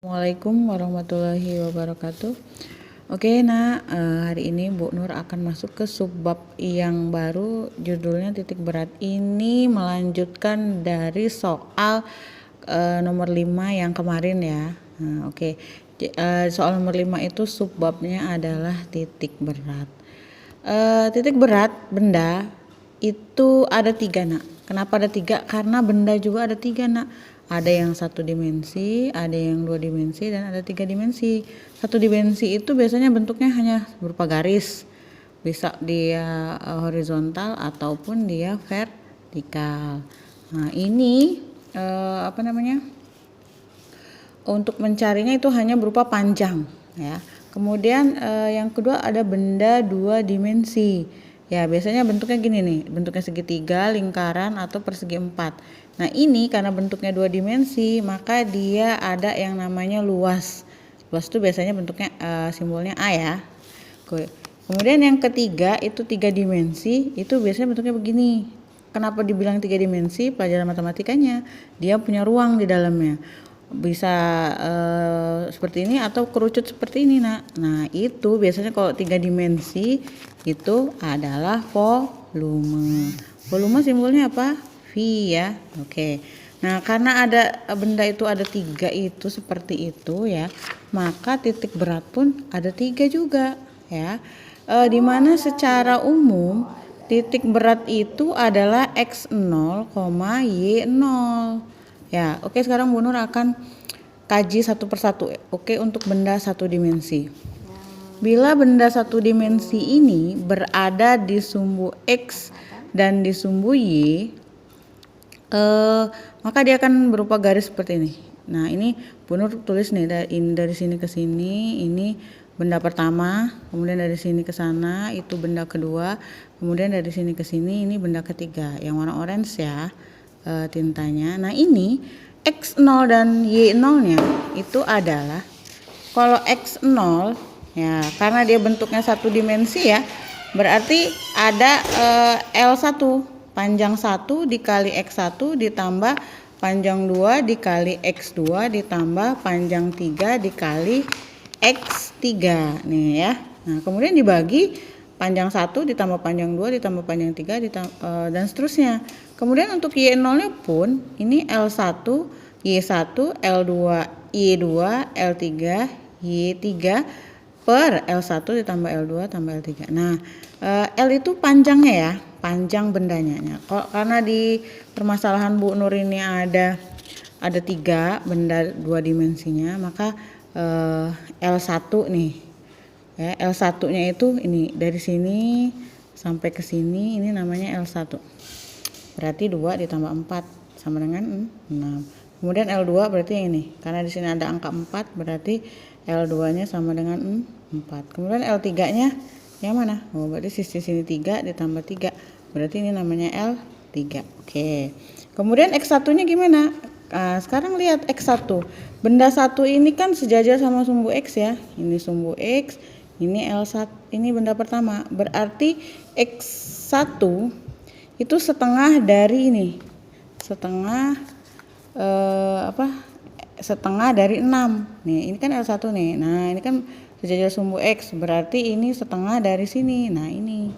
Assalamualaikum warahmatullahi wabarakatuh. Oke, hari ini Bu Nur akan masuk ke subbab yang baru, judulnya titik berat. Ini melanjutkan dari soal nomor 5 yang kemarin ya. Oke. Soal nomor 5 itu subbabnya adalah titik berat. Titik berat benda itu ada 3 nak. Kenapa ada 3? Karena benda juga ada 3 nak. Ada yang 1 dimensi, ada yang 2 dimensi, dan ada 3 dimensi. 1 dimensi itu biasanya bentuknya hanya berupa garis, bisa dia horizontal ataupun dia vertikal. Nah ini untuk mencarinya itu hanya berupa panjang ya. Kemudian yang kedua ada benda 2 dimensi. Ya, biasanya bentuknya gini nih, bentuknya segitiga, lingkaran atau persegi 4. Nah, ini karena bentuknya 2 dimensi, maka dia ada yang namanya luas. Luas itu biasanya bentuknya simbolnya A ya. Kemudian yang ketiga itu 3 dimensi, itu biasanya bentuknya begini. Kenapa dibilang 3 dimensi? Pelajaran matematikanya, dia punya ruang di dalamnya. Bisa seperti ini atau kerucut seperti ini nak. Nah itu biasanya kalau 3 dimensi itu adalah volume. Volume simbolnya apa? V ya. Oke. Nah karena ada benda itu ada 3 itu seperti itu ya, maka titik berat pun ada 3 juga ya. Dimana secara umum titik berat itu adalah X0, Y0 ya. Oke, sekarang Bu Nur akan kaji satu persatu. Oke, untuk benda 1 dimensi. Bila benda 1 dimensi ini berada di sumbu X dan di sumbu Y, maka dia akan berupa garis seperti ini. Nah, ini Bu Nur tulis nih dari sini ke sini, ini benda pertama, kemudian dari sini ke sana itu benda kedua, kemudian dari sini ke sini ini benda ketiga. Yang warna orange ya. Tintanya. Nah ini X0 dan Y0 nya itu adalah, kalau X0 ya karena dia bentuknya 1 dimensi ya, berarti ada L1 panjang 1 dikali X1 ditambah panjang 2 dikali X2 ditambah panjang 3 dikali X3 nih ya. Nah kemudian dibagi panjang 1 ditambah panjang 2 ditambah panjang 3 dan seterusnya. Kemudian untuk Y0 nya pun ini L1, Y1, L2, Y2, L3, Y3 per L1 ditambah L2 tambah L3. Nah L itu panjangnya ya, panjang bendanya. Karena di permasalahan Bu Nur ini ada 3 benda 2 dimensinya, maka L1 nih ya, L1 nya itu ini dari sini sampai ke sini, ini namanya L1. Berarti 2 ditambah 4 sama dengan 6. Kemudian L2 berarti yang ini. Karena di sini ada angka 4, berarti L2 nya sama dengan 4. Kemudian L3 nya yang mana? Oh, berarti sisi sini 3 ditambah 3. Berarti ini namanya L3. Oke. Kemudian X1 nya gimana? Sekarang lihat X1. Benda 1 ini kan sejajar sama sumbu X ya. Ini sumbu X, ini L1, ini benda pertama. Berarti X1 itu setengah dari ini. Setengah setengah dari 6. Nih, ini kan L1 nih. Nah, ini kan sejajar sumbu X, berarti ini setengah dari sini. Nah, ini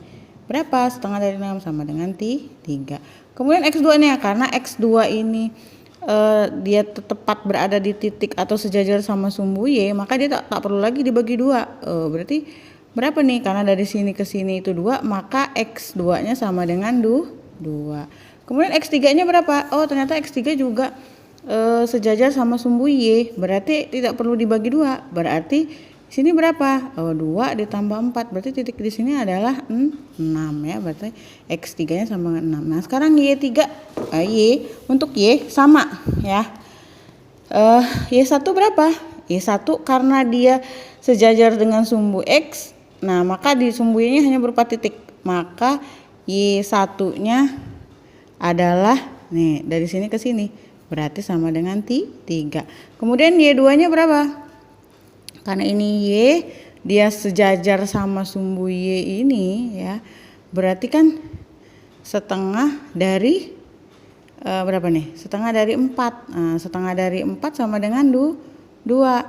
berapa? Setengah dari 6 sama dengan 3. Kemudian X2 nya, karena X2 ini dia tepat berada di titik atau sejajar sama sumbu Y, maka dia tak perlu lagi dibagi 2. Berarti berapa nih? Karena dari sini ke sini itu 2, maka X2 nya sama dengan 2. Kemudian X3 nya berapa? Oh, ternyata X3 juga sejajar sama sumbu Y, berarti tidak perlu dibagi 2. Berarti sini berapa? 2 ditambah 4, berarti titik di sini adalah 6 ya, berarti X3 nya sama dengan 6. Nah sekarang Y untuk Y sama ya. Y1 berapa? Y1 karena dia sejajar dengan sumbu X, nah maka di sumbu Y nya hanya berupa titik, maka Y1 nya adalah nih dari sini ke sini, berarti sama dengan 3. Kemudian Y2 nya berapa? Karena ini Y, dia sejajar sama sumbu Y ini ya, berarti kan setengah dari berapa nih? Setengah dari 4. Nah, setengah dari 4 sama dengan 2. 2.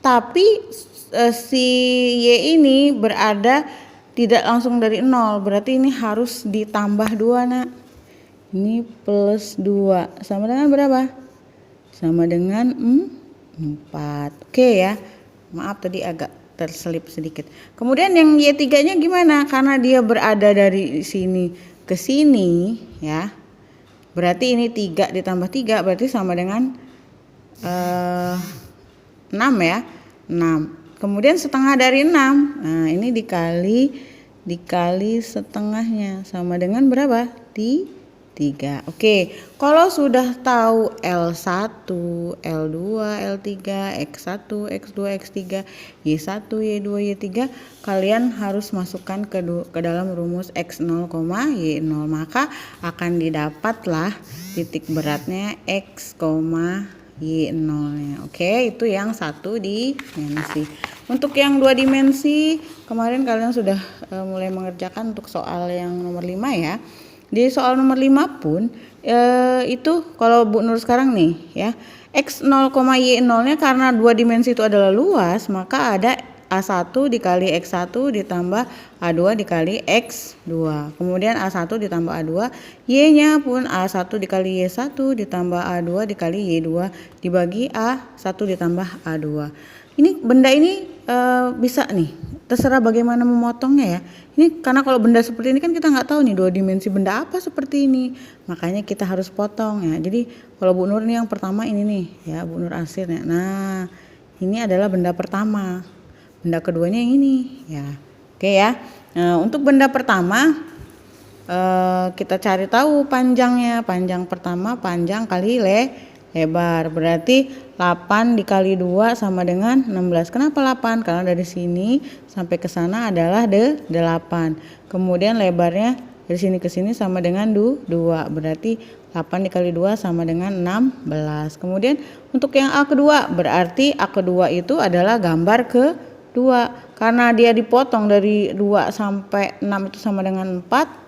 Tapi si Y ini berada tidak langsung dari 0, berarti ini harus ditambah 2 nak. Ini plus 2 sama dengan berapa? Sama dengan 4. Oke ya, maaf tadi agak terselip sedikit. Kemudian yang Y3 nya gimana? Karena dia berada dari sini ke sini ya, berarti ini 3 ditambah 3 berarti sama dengan 6 ya, 6. Kemudian setengah dari 6, nah ini dikali setengahnya sama dengan berapa? 3. Oke, kalau sudah tahu L1, L2, L3, X1, X2, X3, Y1, Y2, Y3, kalian harus masukkan ke dalam rumus X0, Y0, maka akan didapatlah titik beratnya X, Y0 nya. Oke, itu yang 1 dimensi. Untuk yang 2 dimensi, kemarin kalian sudah mulai mengerjakan untuk soal yang nomor 5 ya. Di soal nomor 5 pun itu kalau Bu Nur sekarang nih ya, X0, Y0 nya karena 2 dimensi itu adalah luas, maka ada A1 dikali X1 ditambah A2 dikali X2. Kemudian A1 ditambah A2, Y-nya pun A1 dikali Y1 ditambah A2 dikali Y2 dibagi A1 ditambah A2. Ini benda ini bisa nih, terserah bagaimana memotongnya ya. Ini karena kalau benda seperti ini kan kita nggak tahu nih 2 dimensi benda apa seperti ini, makanya kita harus potong ya. Jadi kalau Bu Nur nih yang pertama ini nih ya, Bu Nur Asir ya. Nah ini adalah benda pertama, benda keduanya yang ini ya. Oke ya. Nah, untuk benda pertama kita cari tahu panjangnya. Panjang pertama panjang kali lebar, berarti 8 dikali 2 sama dengan 16. Kenapa 8? Karena dari sini sampai ke sana adalah 8. Kemudian lebarnya dari sini ke sini sama dengan 2. Berarti 8 dikali 2 sama dengan 16. Kemudian untuk yang A kedua, berarti A kedua itu adalah gambar kedua. Karena dia dipotong dari 2 sampai 6 itu sama dengan 4.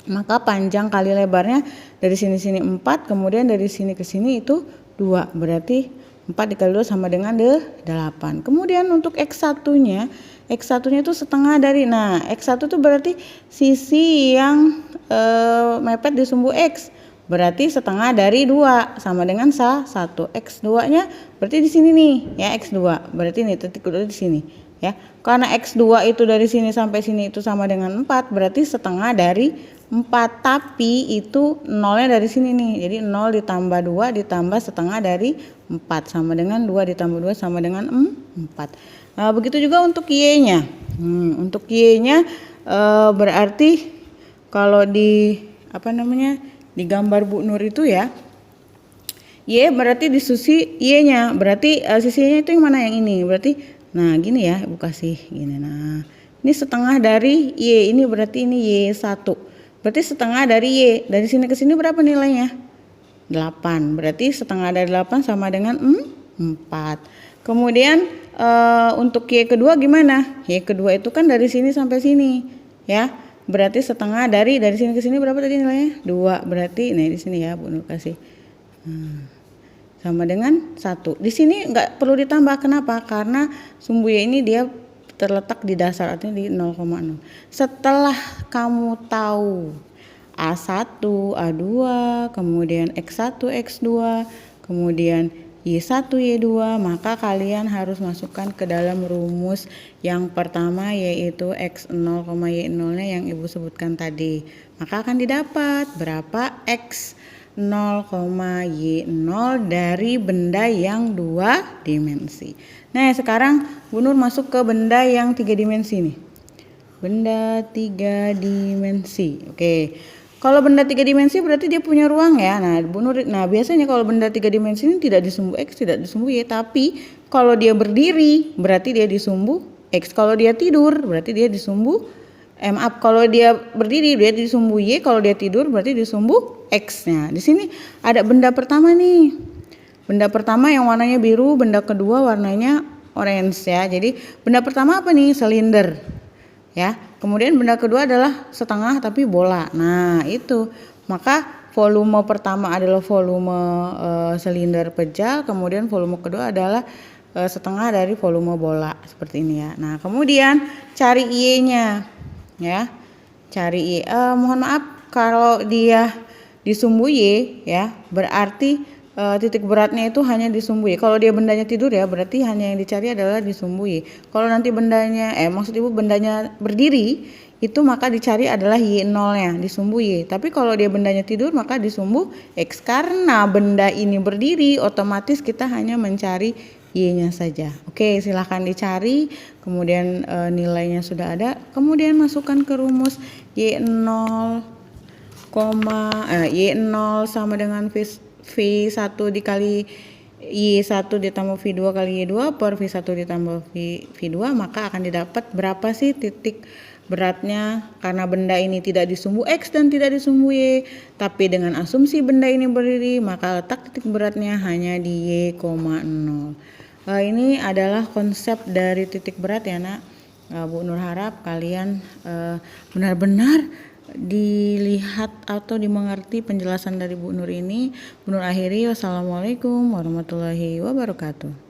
Maka panjang kali lebarnya dari sini 4, kemudian dari sini ke sini itu 2, berarti 4 dikali 2 sama dengan 8. Kemudian untuk X1 nya itu setengah dari, nah X1 itu berarti sisi yang mepet di sumbu X, berarti setengah dari 2 sama dengan 1. X2 nya berarti di sini nih ya, X2 berarti ini titik kedua di sini ya. Karena X2 itu dari sini sampai sini itu sama dengan 4, berarti setengah dari 4, tapi itu nolnya dari sini nih, jadi 0 ditambah 2 ditambah setengah dari 4 sama dengan 2 ditambah 2 sama dengan 4. Nah, begitu juga untuk Y-nya. Untuk Y-nya berarti kalau di di gambar Bu Nur itu ya, Y berarti di sisi Y-nya, berarti sisinya itu yang mana, yang ini, berarti nah gini ya, Ibu kasih gini. Nah ini setengah dari Y, ini berarti ini Y1, berarti setengah dari Y, dari sini ke sini berapa nilainya? 8, berarti setengah dari 8 sama dengan 4. Kemudian untuk Y kedua gimana? Y kedua itu kan dari sini sampai sini ya, berarti setengah dari sini ke sini berapa tadi nilainya? 2, berarti nah di sini ya Bu Nur kasih sama dengan 1. Di sini nggak perlu ditambah, kenapa? Karena sumbu Y ini dia terletak di dasar, artinya di 0,0. Setelah kamu tahu A1, A2, kemudian X1, X2, kemudian Y1, Y2, maka kalian harus masukkan ke dalam rumus yang pertama, yaitu X0, Y0 nya yang Ibu sebutkan tadi. Maka akan didapat berapa X 0, Y0 dari benda yang 2 dimensi. Nah sekarang Bu Nur masuk ke benda yang 3 dimensi nih. Benda 3 dimensi. Oke. Kalau benda 3 dimensi berarti dia punya ruang ya. Nah Bu Nur, biasanya kalau benda 3 dimensi ini tidak di sumbu X, tidak di sumbu Y, tapi kalau dia berdiri berarti dia di sumbu X. Kalau dia tidur berarti dia di sumbu kalau dia berdiri dia di sumbu Y, kalau dia tidur berarti di sumbu X-nya. Di sini ada benda pertama nih. Benda pertama yang warnanya biru, benda kedua warnanya orange ya. Jadi benda pertama apa nih? Silinder. Ya. Kemudian benda kedua adalah setengah tapi bola. Nah, itu. Maka volume pertama adalah volume silinder pejal, kemudian volume kedua adalah setengah dari volume bola seperti ini ya. Nah, kemudian cari Y-nya ya. Cari Y. Mohon maaf kalau dia di sumbu Y ya, berarti titik beratnya itu hanya di sumbu Y. Kalau dia bendanya tidur ya, berarti hanya yang dicari adalah di sumbu Y. Kalau nanti bendanya maksud Ibu bendanya berdiri, itu maka dicari adalah Y0-nya di sumbu Y. Tapi kalau dia bendanya tidur maka di sumbu X. Karena benda ini berdiri, otomatis kita hanya mencari Y-nya saja. Oke, silahkan dicari. Kemudian nilainya sudah ada. Kemudian masukkan ke rumus Y0, Y0 sama dengan V1 dikali Y1 ditambah V2 kali Y2 per V1 ditambah V2, maka akan didapat berapa sih titik beratnya. Karena benda ini tidak di sumbu X dan tidak di sumbu Y, tapi dengan asumsi benda ini berdiri, maka letak titik beratnya hanya di Y, 0. Ini adalah konsep dari titik berat ya nak. Bu Nur harap kalian benar-benar dilihat atau dimengerti penjelasan dari Bu Nur ini. Bu Nur akhiri, wassalamualaikum warahmatullahi wabarakatuh.